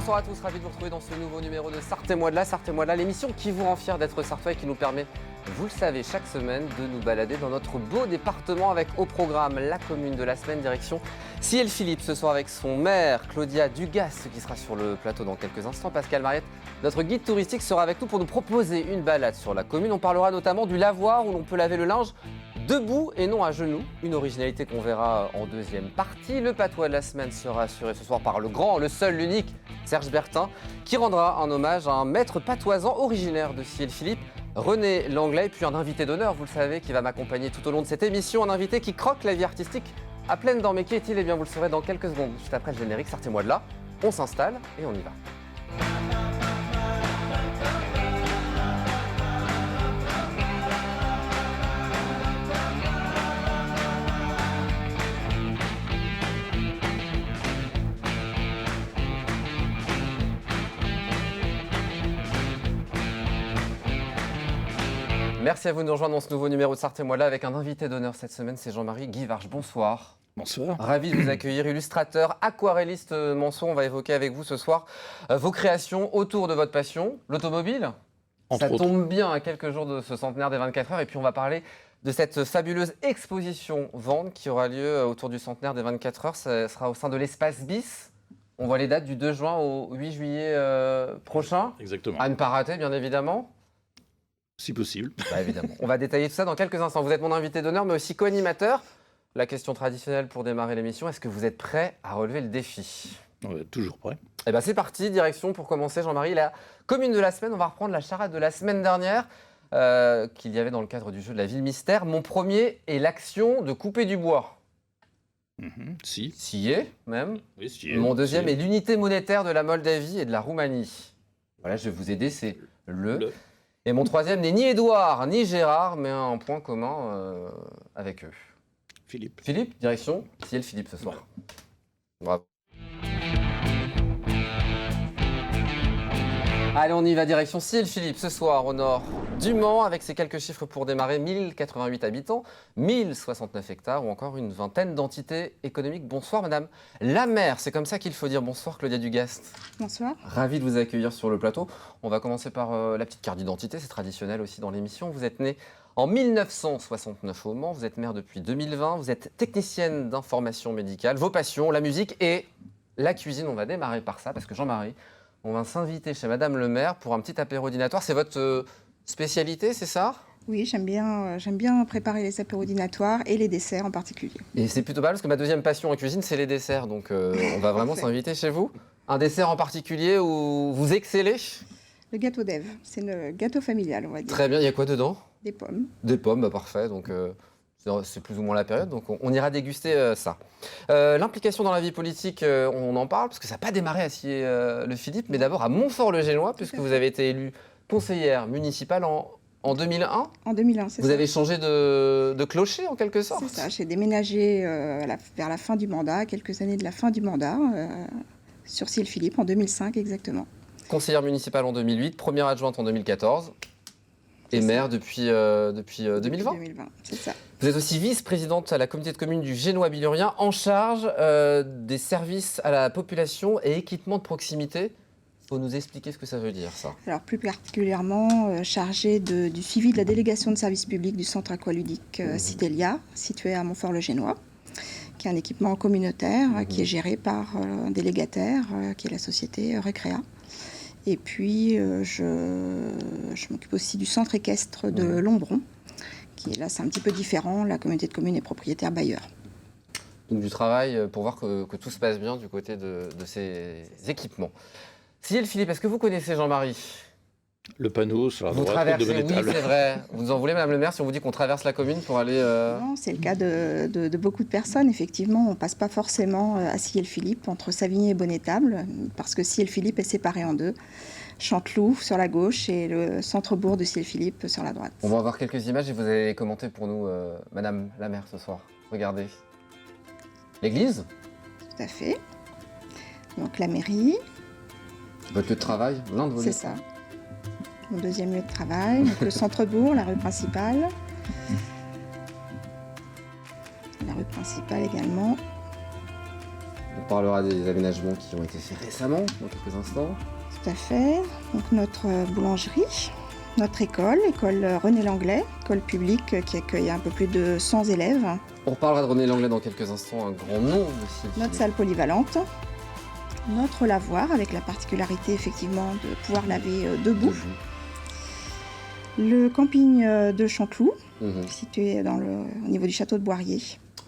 bonsoir à tous, ravi de vous retrouver dans ce nouveau numéro de Sartez-moi de là, Sartez-moi de là, l'émission qui vous rend fier d'être sartois et qui nous permet, vous le savez, chaque semaine de nous balader dans notre beau département avec au programme la commune de la semaine, direction Ciel Philippe ce soir avec son maire Claudia Dugas qui sera sur le plateau dans quelques instants. Pascal Mariette, notre guide touristique, sera avec nous pour nous proposer une balade sur la commune. On parlera notamment du lavoir où l'on peut laver le linge debout et non à genoux, une originalité qu'on verra en deuxième partie. Le patois de la semaine sera assuré ce soir par le grand, le seul, l'unique Serge Bertin, qui rendra un hommage à un maître patoisant originaire de Ciel Philippe, René Langlais, et puis un invité d'honneur, vous le savez, qui va m'accompagner tout au long de cette émission, un invité qui croque la vie artistique à pleines dents. Mais qui est-il? Eh bien, vous le saurez dans quelques secondes, juste après le générique. Sortez-moi de là, on s'installe et on y va. Merci à vous de nous rejoindre dans ce nouveau numéro de Sartez-moi là avec un invité d'honneur cette semaine, c'est Jean-Marie Guivarch. Bonsoir. Bonsoir. Ravi de vous accueillir, illustrateur, aquarelliste Manceau. On va évoquer avec vous ce soir vos créations autour de votre passion, l'automobile. Ça tombe bien à quelques jours de ce centenaire des 24 heures. Et puis on va parler de cette fabuleuse exposition Vente qui aura lieu autour du centenaire des 24 heures. Ça sera au sein de l'espace BIS. On voit les dates du 2 juin au 8 juillet prochain. Exactement. À ne pas rater, bien évidemment. Si possible. Bah, évidemment. On va détailler tout ça dans quelques instants. Vous êtes mon invité d'honneur, mais aussi co-animateur. La question traditionnelle pour démarrer l'émission, est-ce que vous êtes prêt à relever le défi? Toujours prêt. Eh bien, c'est parti. Direction pour commencer, Jean-Marie. La commune de la semaine, on va reprendre la charade de la semaine dernière qu'il y avait dans le cadre du jeu de la ville mystère. Mon premier est l'action de couper du bois. Si. S'y est, même. Oui, si est. Mon deuxième est l'unité monétaire de la Moldavie et de la Roumanie. Voilà, je vais vous aider, c'est le. Et mon troisième n'est ni Édouard ni Gérard, mais un point commun avec eux. Philippe. Philippe, direction Ciel Philippe ce soir. Bravo. Allez, on y va, direction Ciel Philippe ce soir au nord du Mans, avec ces quelques chiffres pour démarrer: 1088 habitants, 1069 hectares ou encore une vingtaine d'entités économiques. Bonsoir madame la maire, c'est comme ça qu'il faut dire. Bonsoir Claudia Dugast. Bonsoir. Ravi de vous accueillir sur le plateau. On va commencer par la petite carte d'identité, c'est traditionnel aussi dans l'émission. Vous êtes née en 1969 au Mans, vous êtes maire depuis 2020, vous êtes technicienne d'information médicale. Vos passions, la musique et la cuisine. On va démarrer par ça parce que Jean-Marie, on va s'inviter chez madame le maire pour un petit apéro dînatoire. C'est votre spécialité, c'est ça? Oui, j'aime bien préparer les apéros dînatoires et les desserts en particulier. Et c'est plutôt pas mal parce que ma deuxième passion en cuisine, c'est les desserts. Donc on va vraiment s'inviter chez vous. Un dessert en particulier où vous excellez? Le gâteau d'Ève, c'est le gâteau familial, on va dire. Très bien, il y a quoi dedans? Des pommes. Des pommes, bah parfait. Donc c'est plus ou moins la période, donc on ira déguster ça. L'implication dans la vie politique, on en parle, parce que ça n'a pas démarré à Ciel-le-Philippe, mais d'abord à Montfort-le-Génois, puisque vous avez été élue conseillère municipale en 2001. En 2001, c'est ça. Vous avez changé de clocher, en quelque sorte. C'est ça, j'ai déménagé vers la fin du mandat, quelques années de la fin du mandat, sur Ciel-Philippe, en 2005 exactement. Conseillère municipale en 2008, première adjointe en 2014. Et maire depuis 2020. Depuis 2020, c'est ça. Vous êtes aussi vice-présidente à la communauté de communes du Génois-Bilurien, en charge des services à la population et équipements de proximité. Il faut nous expliquer ce que ça veut dire, ça. Alors, plus particulièrement chargée du suivi de la délégation de services publics du centre aqualudique Citélia, situé à Montfort-le-Génois, qui est un équipement communautaire qui est géré par un délégataire, qui est la société Recréa. Et puis, je m'occupe aussi du centre équestre de Lombron, qui est là, c'est un petit peu différent. La communauté de communes est propriétaire bailleur. Donc du travail pour voir que tout se passe bien du côté de ces équipements. Ciel Philippe, est-ce que vous connaissez Jean-Marie? Le panneau sur la vous droite traversez, de Vénétable. Oui, c'est vrai. Vous nous en voulez, madame le maire, si on vous dit qu'on traverse la commune pour aller... Non, c'est le cas de beaucoup de personnes. Effectivement, on ne passe pas forcément à Ciel-Philippe, entre Savigny et Bonnétable, parce que Ciel-Philippe est séparé en deux. Chanteloup sur la gauche et le centre-bourg de Ciel-Philippe sur la droite. On va voir quelques images et vous allez commenter pour nous, madame la maire, ce soir. Regardez. L'église? Tout à fait. Donc la mairie. Votre lieu de travail, l'un de vos lieux. C'est ça. Mon deuxième lieu de travail, donc le centre-bourg, la rue principale. La rue principale également. On parlera des aménagements qui ont été faits récemment, dans quelques instants. Tout à fait. Donc notre boulangerie, notre école René Langlais, école publique qui accueille un peu plus de 100 élèves. On reparlera de René Langlais dans quelques instants, un grand nom aussi. Notre salle polyvalente, notre lavoir avec la particularité effectivement de pouvoir laver debout. Le camping de Chanteloup, situé au niveau du château de Boirier.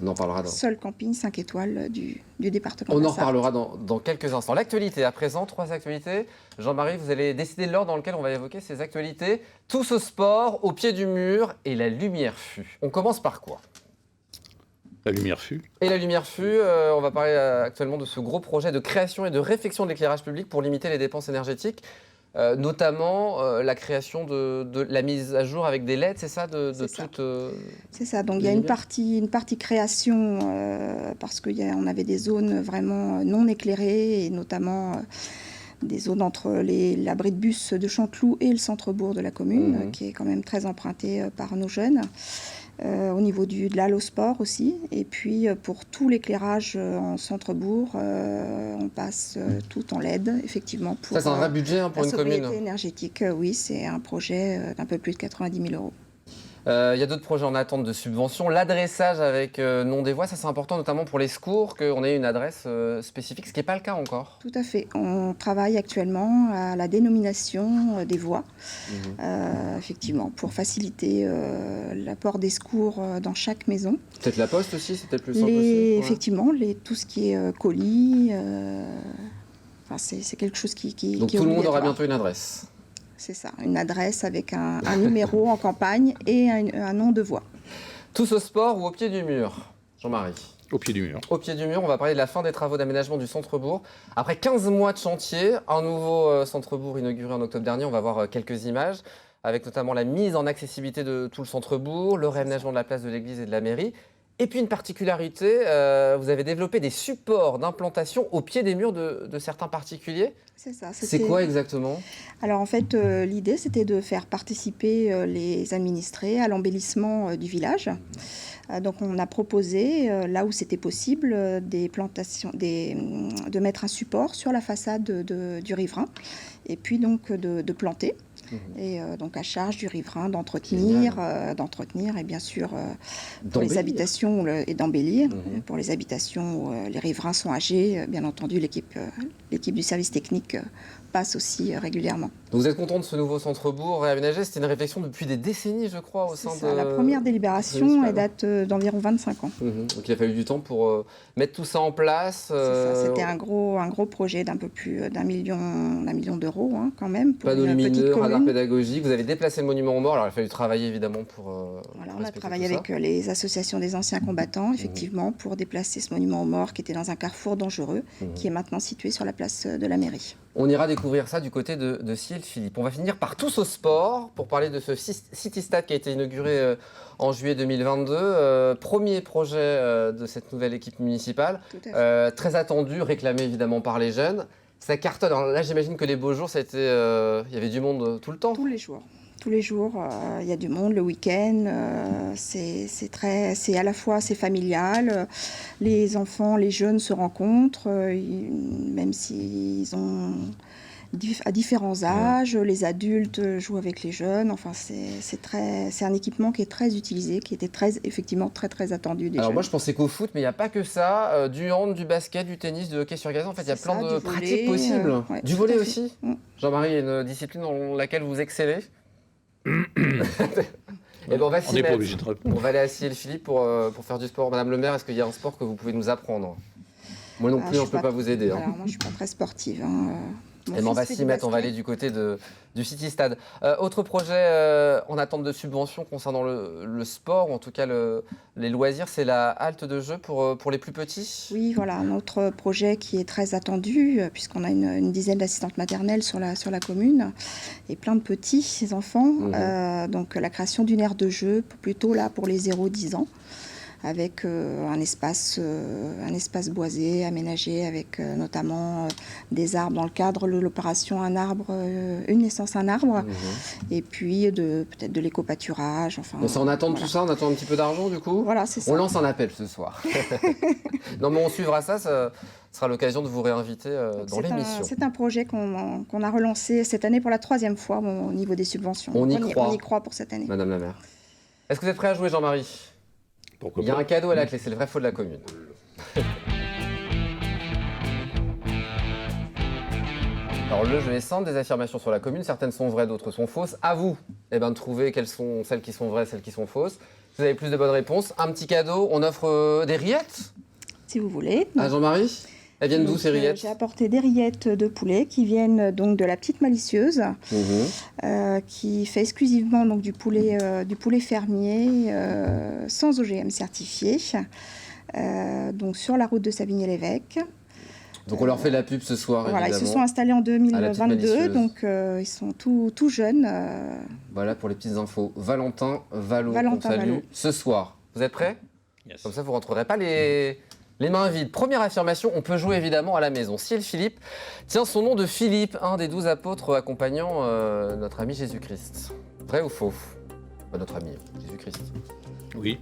On en parlera Seul camping 5 étoiles du département. On en reparlera dans quelques instants. L'actualité, à présent, 3 actualités. Jean-Marie, vous allez décider de l'ordre dans lequel on va évoquer ces actualités. Tous au sport, au pied du mur et la lumière fut. On commence par quoi ? La lumière fut. Et la lumière fut, on va parler actuellement de ce gros projet de création et de réfection de l'éclairage public pour limiter les dépenses énergétiques. Notamment la création de la mise à jour avec des LED, c'est ça C'est ça, donc il y a une partie création parce qu'on avait des zones vraiment non éclairées et notamment des zones entre l'abri de bus de Chanteloup et le centre-bourg de la commune qui est quand même très emprunté par nos jeunes. Au niveau de la halle au sport aussi. Et puis pour tout l'éclairage en centre-bourg, on passe tout en LED, effectivement. Pour, ça, c'est un vrai budget pour une commune. La sobriété énergétique, oui, c'est un projet d'un peu plus de 90 000 €. Il y a d'autres projets en attente de subvention. L'adressage avec nom des voies, ça c'est important notamment pour les secours, qu'on ait une adresse spécifique, ce qui n'est pas le cas encore. Tout à fait. On travaille actuellement à la dénomination des voies, effectivement, pour faciliter l'apport des secours dans chaque maison. Peut-être la poste aussi, c'était plus simple aussi. Effectivement, tout ce qui est colis, c'est quelque chose qui Donc qui est tout le monde aura obligatoire. bientôt une adresse. C'est ça, une adresse avec un numéro en campagne et un nom de voie. Tous au sport ou au pied du mur, Jean-Marie? Au pied du mur. Au pied du mur, on va parler de la fin des travaux d'aménagement du centre-bourg. Après 15 mois de chantier, un nouveau centre-bourg inauguré en octobre dernier. On va voir quelques images, avec notamment la mise en accessibilité de tout le centre-bourg, le réaménagement de la place de l'église et de la mairie. Et puis une particularité, vous avez développé des supports d'implantation au pied des murs de certains particuliers. C'est ça. C'est quoi exactement? Alors en fait, l'idée c'était de faire participer les administrés à l'embellissement du village. Donc on a proposé, là où c'était possible, de mettre un support sur la façade du riverain et puis donc de planter. Et donc à charge du riverain d'entretenir et bien sûr pour les habitations et d'embellir. Pour les habitations où les riverains sont âgés, bien entendu l'équipe du service technique passe aussi régulièrement. Donc vous êtes content de ce nouveau centre-bourg réaménagé? C'était une réflexion depuis des décennies, je crois, au sein de... La première délibération, elle date d'environ 25 ans. Donc il a fallu du temps pour mettre tout ça en place. C'était un gros projet d'un peu plus d'un million d'euros quand même. Pour panneaux une petite lumineux, commune. radar pédagogique. Vous avez déplacé le monument aux morts. Alors il a fallu travailler évidemment pour. On a travaillé avec les associations des anciens combattants, effectivement, pour déplacer ce monument aux morts qui était dans un carrefour dangereux, qui est maintenant situé sur la place de la mairie. On ira découvrir ça du côté de Ciel-Philippe. On va finir par tous au sport pour parler de ce City Stade qui a été inauguré en juillet 2022. Premier projet de cette nouvelle équipe municipale. Très attendu, réclamé évidemment par les jeunes. Ça cartonne. Alors là, j'imagine que les beaux jours, il y avait du monde tout le temps. Tous les jours. Tous les jours, il y a du monde. Le week-end, c'est à la fois c'est familial. Les enfants, les jeunes se rencontrent, même s'ils ont à différents âges. Les adultes jouent avec les jeunes. Enfin, c'est un équipement qui est très utilisé, qui était effectivement très attendu des jeunes. Moi, je pensais qu'au foot, mais il n'y a pas que ça. Du hand, du basket, du tennis, du hockey sur gazon. En fait, il y a plein de pratiques possibles. Du volley aussi. Jean-Marie, il y a une discipline dans laquelle vous excellez. Et on va n'est pas obligé de répondre. On va aller à Ciel-Philippe pour faire du sport. Madame le maire, est-ce qu'il y a un sport que vous pouvez nous apprendre? Moi non plus, je ne peux pas vous aider. Alors, moi, je ne suis pas très sportive. On va s'y mettre, on va aller du côté du City Stade. Autre projet en attente de subvention concernant le sport, ou en tout cas les loisirs, c'est la halte de jeu pour les plus petits. Oui, voilà, un autre projet qui est très attendu, puisqu'on a une dizaine d'assistantes maternelles sur la commune, et plein de petits enfants. Donc la création d'une aire de jeu, plutôt là pour les 0-10 ans. avec un espace boisé, aménagé, avec notamment des arbres dans le cadre de l'opération Une naissance, un arbre, et puis peut-être de l'éco-pâturage. Enfin, On s'en attend de voilà. tout ça, on attend un petit peu d'argent du coup. Voilà, c'est ça. On lance un appel ce soir. Non mais on suivra ça sera l'occasion de vous réinviter dans l'émission. C'est un projet qu'on a relancé cette année pour la 3e fois au niveau des subventions. On y croit pour cette année. Madame la maire. Est-ce que vous êtes prêt à jouer, Jean-Marie? Pourquoi Il y a pas. un cadeau à la clé, c'est le vrai faux de la commune. Alors le jeu est simple, des affirmations sur la commune, certaines sont vraies, d'autres sont fausses. À vous de trouver quelles sont celles qui sont vraies, celles qui sont fausses. Si vous avez plus de bonnes réponses, un petit cadeau, on offre des rillettes Si vous voulez. à Jean-Marie. Elles viennent d'où Donc, ces rillettes? J'ai apporté des rillettes de poulet qui viennent donc de la Petite Malicieuse, qui fait exclusivement donc, du poulet fermier sans OGM certifié, donc sur la route de Savigny-l'Évêque. Donc on leur fait la pub ce soir, Voilà, ils évidemment. se sont installés en À la Petite 2022, Malicieuse. donc ils sont tout jeunes. Voilà pour les petites infos. Valentin Vallot, qu'on salue Vallot. ce soir. Vous êtes prêts? Yes. Comme ça, vous ne rentrerez pas les mains vides. Première affirmation, on peut jouer évidemment à la maison. Ciel Philippe tient son nom de Philippe, un des 12 apôtres accompagnant notre ami Jésus-Christ. Vrai ou faux? Notre ami Jésus-Christ. Oui.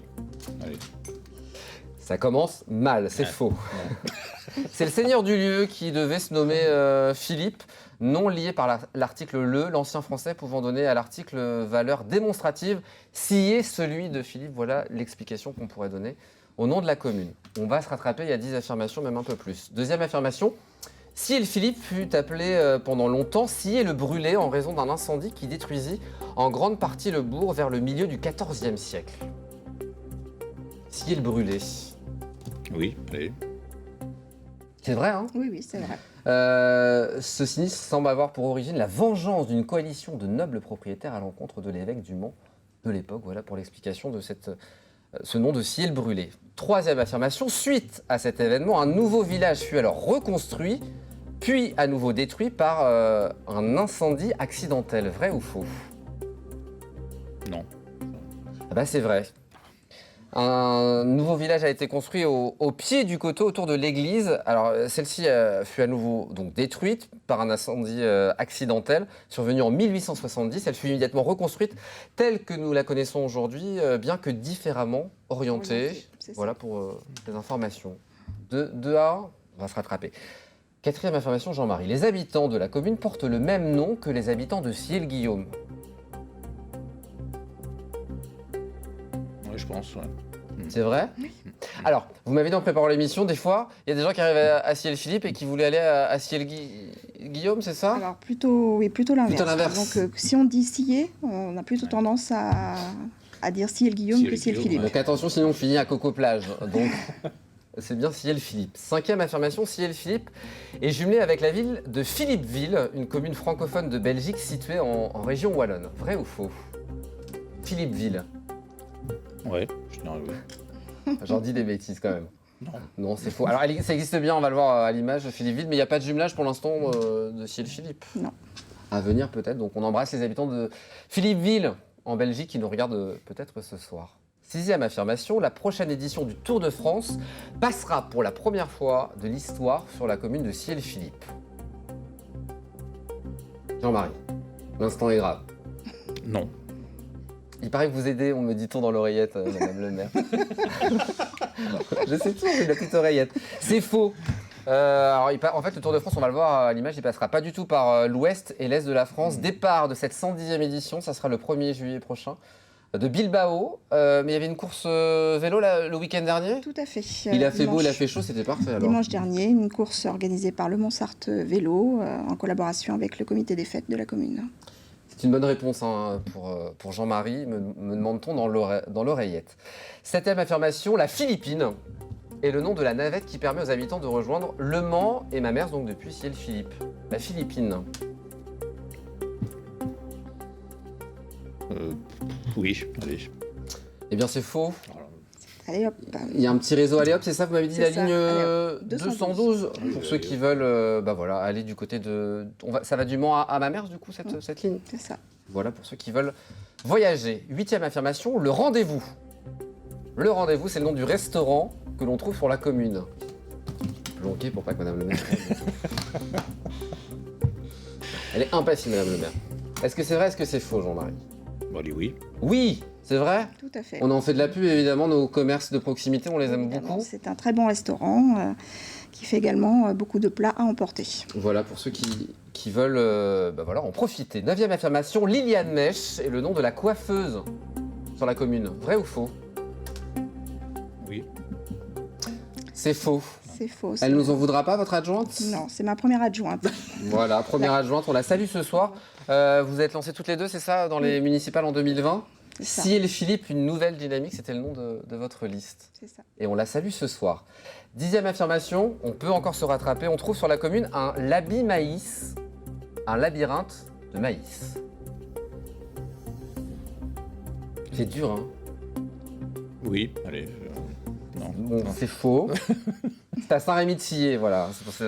Allez. Ça commence mal, c'est faux. C'est le seigneur du lieu qui devait se nommer Philippe, nom lié par l'article le, l'ancien français pouvant donner à l'article valeur démonstrative, scier celui de Philippe. Voilà l'explication qu'on pourrait donner au nom de la commune. On va se rattraper, il y a 10 affirmations, même un peu plus. Deuxième affirmation, Scier Philippe fut appelé pendant longtemps Scier le brûlé en raison d'un incendie qui détruisit en grande partie le bourg vers le milieu du XIVe siècle. Scier le brûlé. Oui, allez. C'est vrai, hein? Oui, c'est vrai. Ce sinistre semble avoir pour origine la vengeance d'une coalition de nobles propriétaires à l'encontre de l'évêque du Mans de l'époque. Voilà pour l'explication de ce nom de Scier le brûlé. Troisième affirmation, suite à cet événement, un nouveau village fut alors reconstruit, puis à nouveau détruit par un incendie accidentel. Vrai ou faux? Non. Ah bah c'est vrai. Un nouveau village a été construit au pied du coteau autour de l'église. Alors celle-ci fut à nouveau donc détruite par un incendie accidentel survenu en 1870. Elle fut immédiatement reconstruite telle que nous la connaissons aujourd'hui, bien que différemment orientée. C'est ça. Voilà pour les informations. De A, on va se rattraper. Quatrième information, Jean-Marie. Les habitants de la commune portent le même nom que les habitants de Scier-le-Guillaume. Oui, je pense, ouais. C'est vrai? Alors, vous m'avez dit en préparant l'émission, des fois, il y a des gens qui arrivent à Scier-le-Philippe et qui voulaient aller à Scier-le-Guillaume, c'est ça? Alors plutôt l'inverse. Plutôt l'inverse. Donc si on dit Scier, on a plutôt tendance à dire Scier-le-Guillaume que Scier-le-Philippe. Donc attention, sinon on finit à Coco-Plage. Donc c'est bien Scier-le-Philippe. Cinquième affirmation, Scier-le-Philippe est jumelé avec la ville de Philippeville, une commune francophone de Belgique située en région wallonne. Vrai ou faux? Philippeville. Ouais, je dirais oui. J'en dis des bêtises quand même. Non. Non, c'est faux. Alors ça existe bien, on va le voir à l'image, Philippeville, mais il n'y a pas de jumelage pour l'instant de Scier-le-Philippe. Non. À venir peut-être, donc on embrasse les habitants de Philippeville en Belgique qui nous regardent peut-être ce soir. Sixième affirmation, la prochaine édition du Tour de France passera pour la première fois de l'histoire sur la commune de Scier-le-Philippe. Jean-Marie, l'instant est grave. Non. Il paraît que vous aidez, on me dit-on dans l'oreillette, madame le maire. Je sais tout, j'ai la petite oreillette. C'est faux. En fait, le Tour de France, on va le voir à l'image, il passera pas du tout par l'ouest et l'est de la France. Départ de cette 110e édition, ça sera le 1er juillet prochain, de Bilbao. Mais il y avait une course vélo là, le week-end dernier. Tout à fait. Il a fait beau, il a Dimanche- fait chaud, c'était parfait alors. Dimanche dernier, une course organisée par le Montsart Vélo en collaboration avec le comité des fêtes de la commune. C'est une bonne réponse hein, pour Jean-Marie, me demande-t-on dans l'oreillette. Septième affirmation, la Philippine est le nom de la navette qui permet aux habitants de rejoindre Le Mans et Mamers, donc depuis Scier-le-Philippe. La Philippine. Oui, allez. Eh bien c'est faux. Alors, Allez hop. Il y a un petit réseau, allez hop, c'est ça, vous m'avez dit C'est la ça, ligne allez hop, 212 pour ceux qui veulent aller du côté de... ça va du Mans à Mamers du coup cette ligne. C'est ça. Voilà pour ceux qui veulent voyager. Huitième affirmation, le rendez-vous Le rendez-vous, c'est le nom du restaurant que l'on trouve sur la commune. Planqué pour pas que Madame le maire... Elle est impassible, Madame le maire. Est-ce que c'est vrai, est-ce que c'est faux, Jean-Marie? Bon, allez, oui. Oui, c'est vrai. Tout à fait. On en fait de la pub, évidemment, nos commerces de proximité, on les aime Évidemment, beaucoup. c'est un très bon restaurant qui fait également beaucoup de plats à emporter. Voilà, pour ceux qui veulent en profiter. 9e affirmation, Liliane Mèche est le nom de la coiffeuse sur la commune. Vrai ou faux? Oui. C'est faux. C'est faux. Elle nous en voudra pas, votre adjointe? Non, c'est ma première adjointe. Voilà, première adjointe, on la salue ce soir. Vous êtes lancées toutes les deux, c'est ça, dans les municipales en 2020? C'est ça. Ciel Philippe, une nouvelle dynamique, c'était le nom de votre liste. C'est ça. Et on la salue ce soir. 10e affirmation, on peut encore se rattraper. On trouve sur la commune un labi-maïs, un labyrinthe de maïs. C'est dur, hein? Oui, allez. Non. Bon, c'est faux. C'est à Saint-Rémy-de-Sillé, voilà. C'est pour ça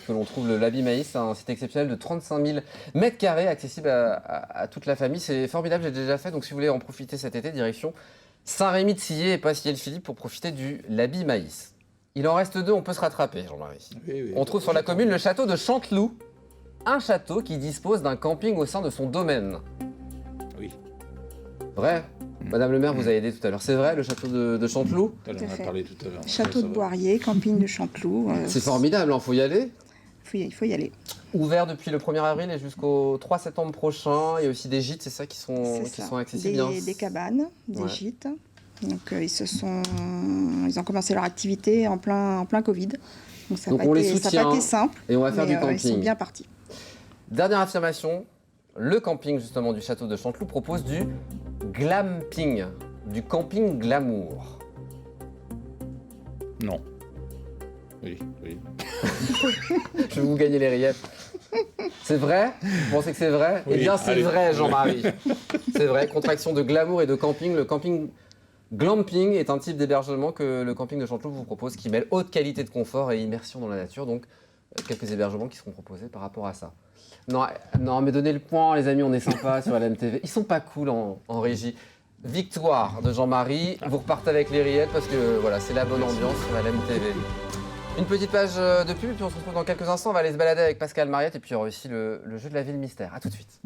que l'on trouve le Labi-Maïs, un site exceptionnel de 35 000 mètres carrés, accessible à toute la famille. C'est formidable, j'ai déjà fait. Donc si vous voulez en profiter cet été, direction Saint-Rémy-de-Sillé et pas Ciel-Philippe pour profiter du Labi-Maïs. Il en reste deux, on peut se rattraper, Jean-Marie. Oui, On trouve sur la commune le château de Chanteloup, un château qui dispose d'un camping au sein de son domaine. Oui. Vrai? Madame le maire vous a aidé tout à l'heure. C'est vrai, le château de Chanteloup? On en Tout à a fait. parlé tout à l'heure. Château Ça de va. Boirier, camping de Chanteloup. C'est formidable, il faut y aller. Il faut y aller. Ouvert depuis le 1er avril et jusqu'au 3 septembre prochain. Il y a aussi des gîtes, c'est ça, qui sont accessibles. Des cabanes, des Ouais. gîtes. Donc ils ont commencé leur activité en plein Covid. Donc ça n'a Donc pas, on les ça a pas soutient été simple. et on va faire mais, du camping. Ils sont bien partis. Dernière affirmation, le camping justement du château de Chanteloup propose du glamping, du camping glamour. Non. Oui, oui. Je vais vous gagner les rillettes. C'est vrai? Vous pensez que c'est vrai? Oui, Eh bien c'est allez. vrai, Jean-Marie. C'est vrai, contraction de glamour et de camping. Le camping glamping est un type d'hébergement que le camping de Chanteloup vous propose qui mêle haute qualité de confort et immersion dans la nature. Donc quelques hébergements qui seront proposés par rapport à ça. Non, mais donnez le point, les amis, on est sympa sur LMTV. Ils sont pas cool en régie. Victoire de Jean-Marie. Vous repartez avec les rillettes parce que voilà, c'est la bonne ambiance sur LMTV. Une petite page de pub et puis on se retrouve dans quelques instants. On va aller se balader avec Pascal Mariette et puis il y aura aussi le jeu de la ville mystère. A tout de suite.